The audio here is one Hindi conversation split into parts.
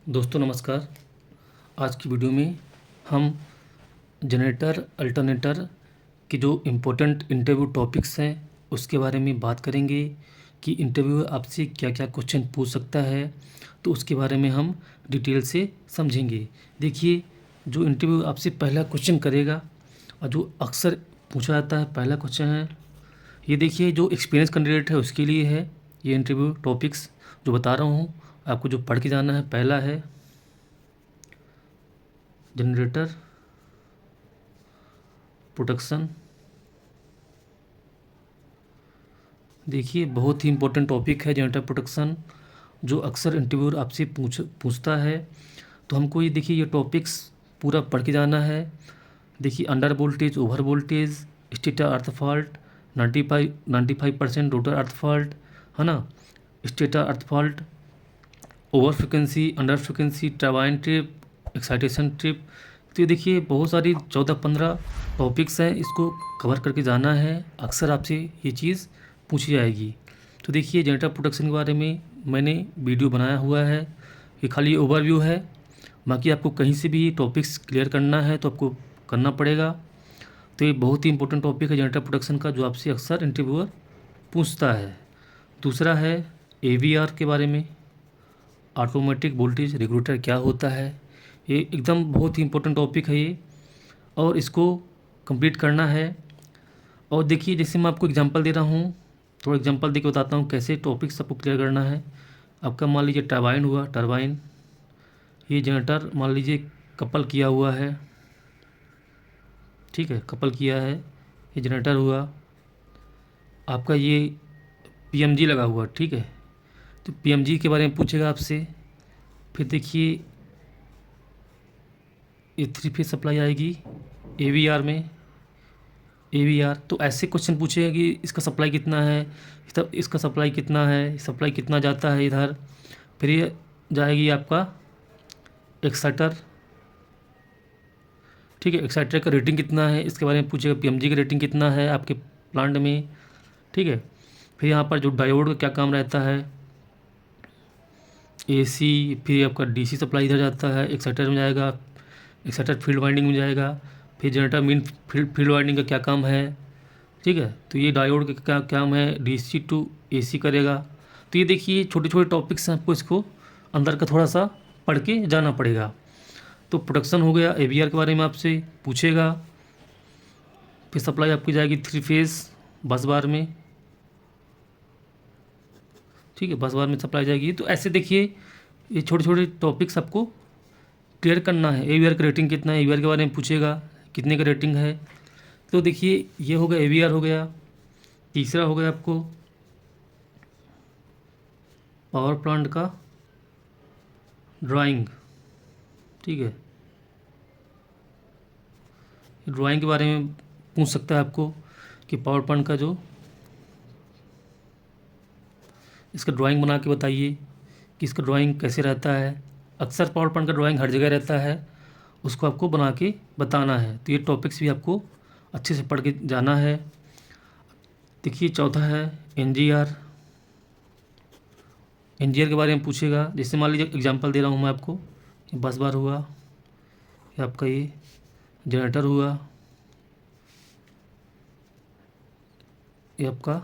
दोस्तों नमस्कार। आज की वीडियो में हम जनरेटर अल्टरनेटर के जो इम्पोर्टेंट इंटरव्यू टॉपिक्स हैं उसके बारे में बात करेंगे कि इंटरव्यू आपसे क्या क्या क्वेश्चन पूछ सकता है, तो उसके बारे में हम डिटेल से समझेंगे। देखिए, जो इंटरव्यू आपसे पहला क्वेश्चन करेगा और जो अक्सर पूछा जाता है पहला क्वेश्चन है, ये देखिए जो एक्सपीरियंस कैंडिडेट है उसके लिए है ये इंटरव्यू टॉपिक्स जो बता रहा हूँ। आपको जो पढ़ के जाना है, पहला है जनरेटर प्रोटेक्शन। देखिए बहुत ही इंपॉर्टेंट टॉपिक है जनरेटर प्रोटेक्शन, जो अक्सर इंटरव्यूअर आपसे पूछता है। तो हमको ये देखिए ये टॉपिक्स पूरा पढ़ के जाना है। देखिए under voltage, over voltage, stator अर्थ फॉल्ट, 95% रोटर अर्थ फॉल्ट, है ना, स्टेटर अर्थ fault, over frequency, under frequency, turbine trip, excitation trip. तो ये देखिए बहुत सारी 14-15 टॉपिक्स हैं, इसको कवर करके जाना है। अक्सर आपसे ये चीज़ पूछी जाएगी। तो देखिए जनरेटर प्रोटेक्शन के बारे में मैंने वीडियो बनाया हुआ है, ये खाली ओवरव्यू है। बाकी आपको कहीं से भी टॉपिक्स क्लियर करना है तो आपको करना पड़ेगा। तो ये बहुत ही इंपॉर्टेंट टॉपिक है जनरेटर प्रोटेक्शन का, जो आपसे अक्सर इंटरव्यूअर पूछता है। दूसरा है AVR के बारे में, ऑटोमेटिक वोल्टेज रेगुलेटर क्या होता है। ये एकदम बहुत ही इंपॉर्टेंट टॉपिक है ये, और इसको कंप्लीट करना है। और देखिए जैसे मैं आपको एग्जांपल दे रहा हूँ, थोड़ा एग्जांपल दे के बताता हूँ कैसे टॉपिक सबको क्लियर करना है। आपका मान लीजिए टरबाइन हुआ, टरबाइन, ये जनरेटर मान लीजिए कपल किया हुआ है, ठीक है, कपल किया है, ये जनरेटर हुआ। आपका ये PMG लगा हुआ, ठीक है, तो PMG के बारे में पूछेगा आपसे। फिर देखिए ये 3 फेज सप्लाई आएगी AVR में, AVR। तो ऐसे क्वेश्चन पूछेगा कि इसका सप्लाई कितना है, इसका सप्लाई कितना है, सप्लाई कितना जाता है इधर। फिर ये जाएगी आपका एक्साइटर, ठीक है, एक्साइटर का रेटिंग कितना है इसके बारे में पूछेगा। PMG का रेटिंग कितना है आपके प्लांट में, ठीक है। फिर यहाँ पर जो डायोड का क्या काम रहता है, AC, फिर आपका DC सप्लाई इधर जाता है, एक्साइटर में जाएगा, एक्साइटर फील्ड वाइंडिंग में जाएगा। फिर जनरेटर मेन फील्ड वाइंडिंग का क्या काम है, ठीक है, तो ये डायोड का क्या काम है, DC टू AC करेगा। तो ये देखिए छोटे छोटे टॉपिक्स हैं, आपको इसको अंदर का थोड़ा सा पढ़ के जाना पड़ेगा। तो प्रोडक्शन हो गया, AVR के बारे में आपसे पूछेगा। फिर सप्लाई आपकी जाएगी 3 फेज बस बार में, ठीक है, बस बार में सप्लाई जाएगी। तो ऐसे देखिए ये छोटे छोटे टॉपिक्स आपको क्लियर करना है। AVR का रेटिंग कितना है, AVR के बारे में पूछेगा, कितने का रेटिंग है। तो देखिए ये हो गया AVR हो गया। तीसरा हो गया आपको पावर प्लांट का ड्राइंग, ठीक है, ड्राइंग के बारे में पूछ सकता है आपको कि पावर प्लांट का जो इसका ड्राइंग बना के बताइए कि इसका ड्राइंग कैसे रहता है। अक्सर पावर प्लांट का ड्राइंग हर जगह रहता है, उसको आपको बना के बताना है। तो ये टॉपिक्स भी आपको अच्छे से पढ़ के जाना है। देखिए चौथा है NGR, NGR के बारे में पूछेगा। जैसे मान लीजिए एग्जांपल दे रहा हूँ मैं आपको, ये बस बार हुआ, ये आपका ये जनरेटर हुआ, ये आपका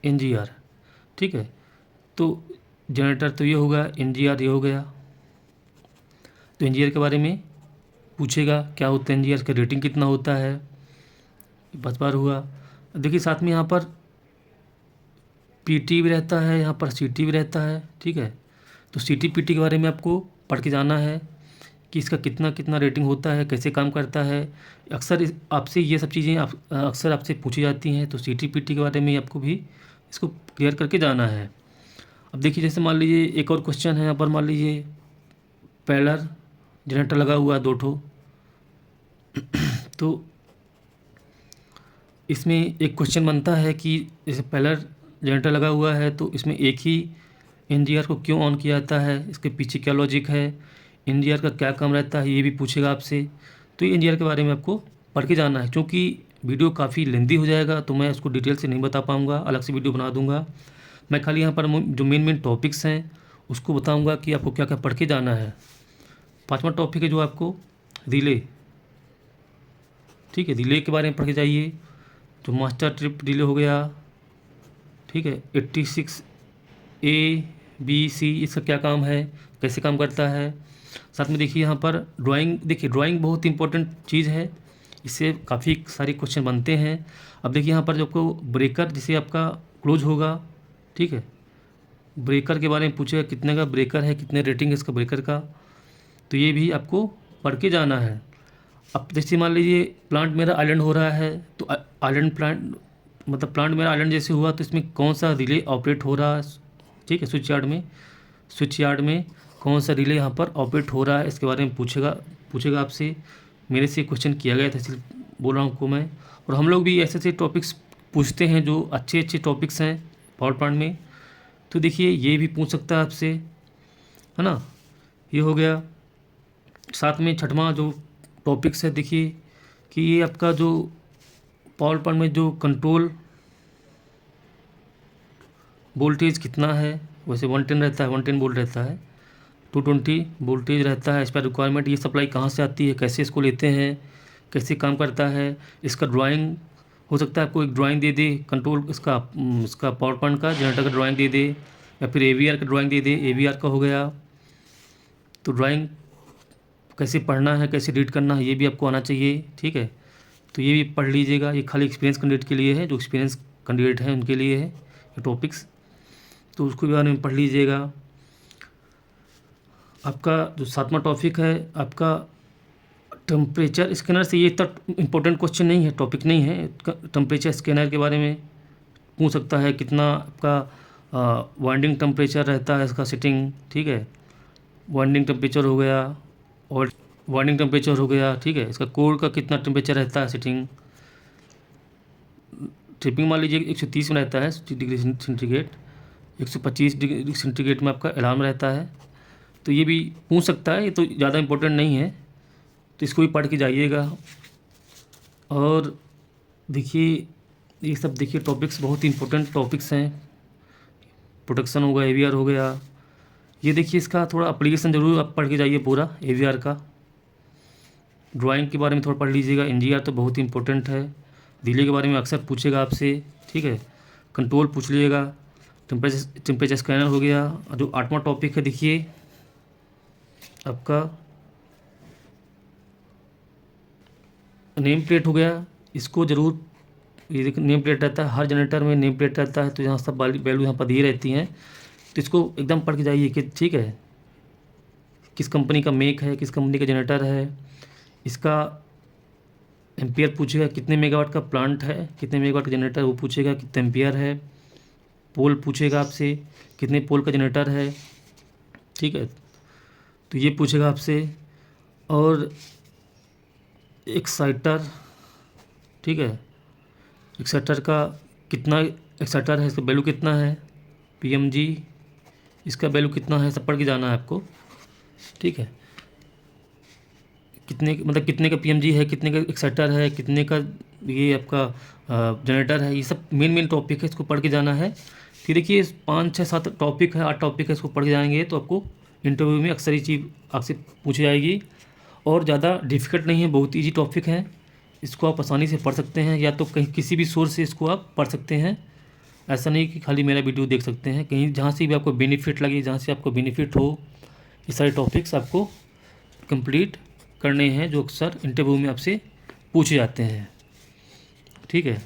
NGR, ठीक है। तो जनरेटर तो ये होगा, NGR ये हो गया। तो NGR के बारे में पूछेगा क्या होता है NGR, का रेटिंग कितना होता है, बस बार हुआ। देखिए साथ में यहाँ पर PT भी रहता है, यहाँ पर CT भी रहता है, ठीक है। तो CT PT के बारे में आपको पढ़ के जाना है कि इसका कितना कितना रेटिंग होता है, कैसे काम करता है। अक्सर आपसे ये सब चीज़ें अक्सर आपसे पूछी जाती हैं। तो CT PT के बारे में आपको भी इसको क्लियर करके जाना है। अब देखिए जैसे मान लीजिए एक और क्वेश्चन है यहाँ पर, मान लीजिए पैरेलल जनरेटर लगा हुआ है 2 ठो। तो इसमें एक क्वेश्चन बनता है कि जैसे पैरेलल जनरेटर लगा हुआ है तो इसमें एक ही NGR को क्यों ऑन किया जाता है, इसके पीछे क्या लॉजिक है, NGR का क्या काम रहता है, ये भी पूछेगा आपसे। तो ये NGR के बारे में आपको पढ़ के जाना है। क्योंकि वीडियो काफ़ी लेंदी हो जाएगा तो मैं उसको डिटेल से नहीं बता पाऊँगा, अलग से वीडियो बना दूँगा। मैं खाली यहाँ पर जो मेन मेन टॉपिक्स हैं उसको बताऊंगा कि आपको क्या क्या पढ़ के जाना है। 5वां टॉपिक है जो आपको रिले, ठीक है, रिले के बारे में पढ़ के जाइए। जो मास्टर ट्रिप रिले हो गया, ठीक है, 86 ABC, इसका क्या काम है, कैसे काम करता है। साथ में देखिए यहाँ पर ड्राइंग, देखिए ड्राइंग बहुत इंपॉर्टेंट चीज़ है, इससे काफ़ी सारे क्वेश्चन बनते हैं। अब देखिए यहाँ पर जो आपको ब्रेकर जैसे आपका क्लोज होगा, ठीक है, ब्रेकर के बारे में पूछेगा कितने का ब्रेकर है, कितने रेटिंग है इसका ब्रेकर का, तो ये भी आपको पढ़ के जाना है। अब जैसे मान लीजिए प्लांट मेरा आइलैंड हो रहा है, तो आइलैंड प्लांट मतलब प्लांट मेरा आइलैंड जैसे हुआ तो इसमें कौन सा रिले ऑपरेट हो रहा है, ठीक है, स्विच यार्ड में कौन सा रिले यहाँ पर ऑपरेट हो रहा है, इसके बारे में पूछेगा आपसे। मेरे से क्वेश्चन किया गया था इसलिए बोल रहा हूँ आपको मैं। और हम लोग भी ऐसे ऐसे टॉपिक्स पूछते हैं जो अच्छे अच्छे टॉपिक्स हैं पावर प्लांट में, तो देखिए ये भी पूछ सकता है आपसे, है ना, ये हो गया। साथ में 6वां जो टॉपिक्स है देखिए कि ये आपका जो पावर प्लांट में जो कंट्रोल वोल्टेज कितना है, वैसे 110 रहता है, 110 वोल्ट रहता है, 220 वोल्टेज रहता है, इस पर रिक्वायरमेंट, ये सप्लाई कहाँ से आती है, कैसे इसको लेते हैं, कैसे काम करता है, इसका ड्राइंग हो सकता है आपको एक ड्राइंग दे दे कंट्रोल इसका पावर प्लांट का जनरेटर का ड्राइंग दे दे, या फिर AVR का ड्राइंग दे दे, AVR का हो गया, तो ड्राइंग कैसे पढ़ना है, कैसे रीड करना है, ये भी आपको आना चाहिए, ठीक है। तो ये भी पढ़ लीजिएगा, ये खाली एक्सपीरियंस कैंडिडेट के लिए है, जो एक्सपीरियंस कैंडिडेट हैं उनके लिए है ये टॉपिक्स, तो उसको भी बारे में पढ़ लीजिएगा। आपका जो 7वां टॉपिक है आपका टेम्परेचर स्कैनर से, ये तक इम्पोर्टेंट क्वेश्चन नहीं है, टॉपिक नहीं है। टेम्परेचर स्कैनर के बारे में पूछ सकता है, कितना आपका वाइंडिंग टेम्परेचर रहता है इसका सेटिंग, ठीक है, वाइंडिंग टेम्परेचर हो गया, और वाइंडिंग टेम्परेचर हो गया, ठीक है, इसका कोर का कितना टेम्परेचर रहता है सेटिंग, ट्रिपिंग मान लीजिए 130 में रहता है डिग्री सेंटीग्रेड, 125 डिग्री सेंटीग्रेड में आपका अलार्म रहता है, तो ये भी पूछ सकता है, ये तो ज़्यादा इम्पोर्टेंट नहीं है, तो इसको भी पढ़ के जाइएगा। और देखिए ये सब देखिए टॉपिक्स बहुत इंपॉर्टेंट टॉपिक्स हैं, प्रोटेक्शन हो गया, AVR हो गया, ये देखिए इसका थोड़ा एप्लीकेशन ज़रूर आप पढ़ के जाइए पूरा AVR का। ड्राइंग के बारे में थोड़ा पढ़ लीजिएगा, NGR तो बहुत ही इंपॉर्टेंट है, रिले के बारे में अक्सर पूछेगा आपसे, ठीक है, कंट्रोल पूछ लीजिएगा, टेम्परेचर स्कैनर हो गया। जो 8वां टॉपिक है देखिए आपका नेम प्लेट हो गया, इसको ज़रूर, ये देखिए नेम प्लेट रहता है, हर जनरेटर में नेम प्लेट रहता है, तो यहाँ सब वैल्यू यहाँ पर दी रहती हैं, तो इसको एकदम पढ़ के जाइए कि ठीक है किस कंपनी का मेक है, किस कंपनी का जनरेटर है, इसका एम्पियर पूछेगा, कितने मेगावाट का प्लांट है, कितने मेगावाट का जनरेटर वो पूछेगा, कितने एम्पियर है, पोल पूछेगा आपसे कितने पोल का जनरेटर है, ठीक है, तो ये पूछेगा आपसे। और एक्साइटर, ठीक है, एक्साइटर का कितना एक्साइटर है, इसका वैल्यू कितना है, PMG इसका वैल्यू कितना है, सब पढ़ के जाना है आपको, ठीक है, कितने मतलब कितने का PMG है, कितने का एक्साइटर है, कितने का ये आपका जनरेटर है, ये सब मेन टॉपिक है, इसको पढ़ के जाना है। फिर देखिए 5 6 7 टॉपिक है, 8 टॉपिक है, इसको पढ़ के जाएंगे तो आपको इंटरव्यू में अक्सर ये चीज़ आपसे पूछी जाएगी, और ज़्यादा डिफ़िकल्ट नहीं है, बहुत ईजी टॉपिक है, इसको आप आसानी से पढ़ सकते हैं, या तो कहीं किसी भी सोर्स से इसको आप पढ़ सकते हैं, ऐसा नहीं कि खाली मेरा वीडियो देख सकते हैं, कहीं जहाँ से भी आपको बेनिफिट लगे, जहाँ से आपको बेनिफिट हो, ये सारे टॉपिक्स आपको कंप्लीट करने हैं जो अक्सर इंटरव्यू में आपसे पूछे जाते हैं, ठीक है।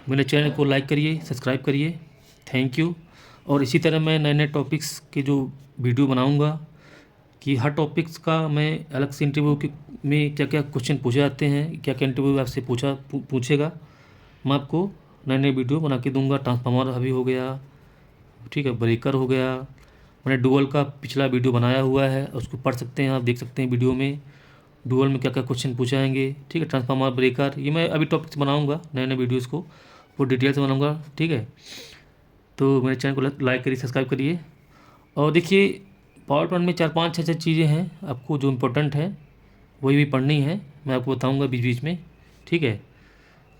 मेरे चैनल को लाइक करिए, सब्सक्राइब करिए, थैंक यू। और इसी तरह मैं नए नए टॉपिक्स के जो वीडियो बनाऊंगा कि हर टॉपिक्स का मैं अलग से इंटरव्यू में क्या क्या क्वेश्चन पूछे जाते हैं, क्या क्या इंटरव्यू आपसे पूछेगा, मैं आपको नए नए वीडियो बना के दूंगा। ट्रांसफार्मर अभी हो गया, ठीक है, ब्रेकर हो गया, मैंने डुअल का पिछला वीडियो बनाया हुआ है, उसको पढ़ सकते हैं आप, देख सकते हैं वीडियो में डुअल में क्या क्या क्वेश्चन पूछाएंगे, ठीक है, ट्रांसफार्मर, ब्रेकर, ये मैं अभी टॉपिक्स बनाऊंगा नए नए वीडियोज़ को, वो डिटेल से बनाऊंगा, ठीक है। तो मेरे चैनल को लाइक करिए, सब्सक्राइब करिए। और देखिए पावर प्लांट में 4 5 6 चीज़ें हैं आपको जो इम्पोर्टेंट है, वही भी पढ़नी है, मैं आपको बताऊँगा बीच बीच में, ठीक है।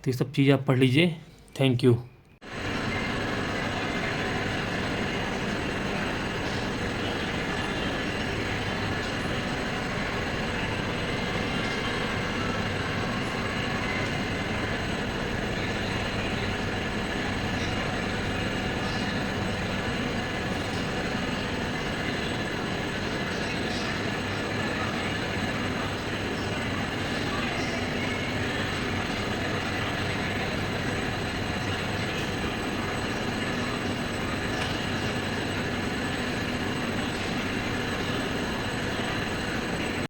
तो ये सब चीज़ें आप पढ़ लीजिए, थैंक यू।